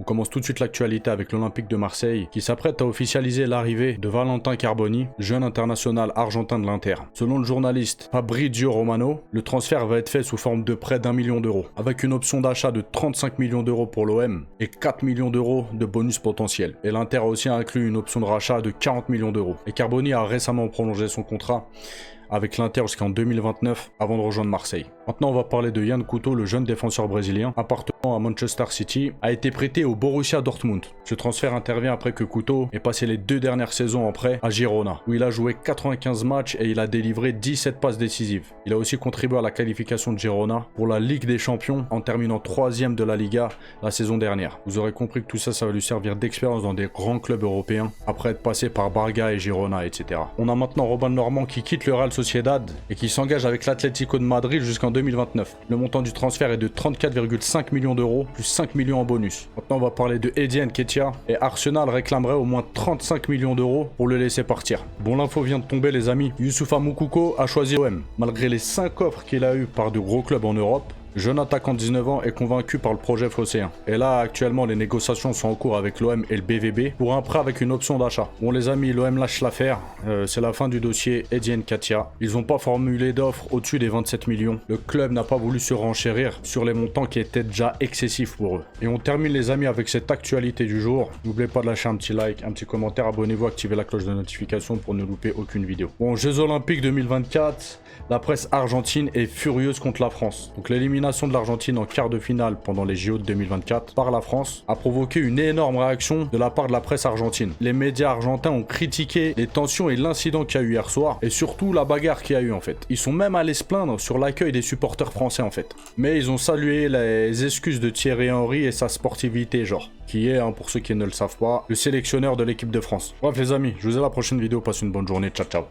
commence tout de suite l'actualité avec l'Olympique de Marseille qui s'apprête à officialiser l'arrivée de Valentin Carboni, jeune international argentin de l'Inter. Selon le journaliste Fabrizio Romano, le transfert va être fait sous forme de prêt d'1 million d'euros, avec une option d'achat de 35 millions d'euros pour l'OM et 4 millions d'euros de bonus potentiel. Et l'Inter a aussi inclus une option de rachat de 40 millions d'euros. Et Carboni a récemment prolongé son contrat avec l'Inter jusqu'en 2029 avant de rejoindre Marseille. Maintenant, on va parler de Yan Couto, le jeune défenseur brésilien, appartenant à Manchester City, a été prêté au Borussia Dortmund. Ce transfert intervient après que Couto ait passé les 2 dernières saisons en prêt à Girona, où il a joué 95 matchs et il a délivré 17 passes décisives. Il a aussi contribué à la qualification de Girona pour la Ligue des Champions en terminant 3e de la Liga la saison dernière. Vous aurez compris que tout ça, ça va lui servir d'expérience dans des grands clubs européens, après être passé par Braga et Girona, etc. On a maintenant Robin Normand qui quitte le Real Sociedad et qui s'engage avec l'Atlético de Madrid jusqu'en 2029. Le montant du transfert est de 34,5 millions d'euros, plus 5 millions en bonus. Maintenant, on va parler de Eddie Nketiah et Arsenal réclamerait au moins 35 millions d'euros pour le laisser partir. Bon, l'info vient de tomber, les amis. Youssoufa Moukoko a choisi l'OM. Malgré les 5 offres qu'il a eues par de gros clubs en Europe, le jeune attaquant de 19 ans est convaincu par le projet phocéen. Et là, actuellement, les négociations sont en cours avec l'OM et le BVB pour un prêt avec une option d'achat. Bon, les amis, l'OM lâche l'affaire. C'est la fin du dossier Eddie Nketiah. Ils n'ont pas formulé d'offre au-dessus des 27 millions. Le club n'a pas voulu se renchérir sur les montants qui étaient déjà excessifs pour eux. Et on termine, les amis, avec cette actualité du jour. N'oubliez pas de lâcher un petit like, un petit commentaire, abonnez-vous, activez la cloche de notification pour ne louper aucune vidéo. Bon, Jeux Olympiques 2024, la presse argentine est furieuse contre la France. Donc l'élimination de l'Argentine en quart de finale pendant les JO de 2024 par la France a provoqué une énorme réaction de la part de la presse argentine. Les médias argentins ont critiqué les tensions et l'incident qu'il y a eu hier soir et surtout la bagarre qu'il y a eu en fait. Ils sont même allés se plaindre sur l'accueil des supporters français en fait. Mais ils ont salué les excuses de Thierry Henry et sa sportivité genre, qui est, pour ceux qui ne le savent pas, le sélectionneur de l'équipe de France. Bref les amis, je vous dis à la prochaine vidéo, passez une bonne journée, ciao ciao.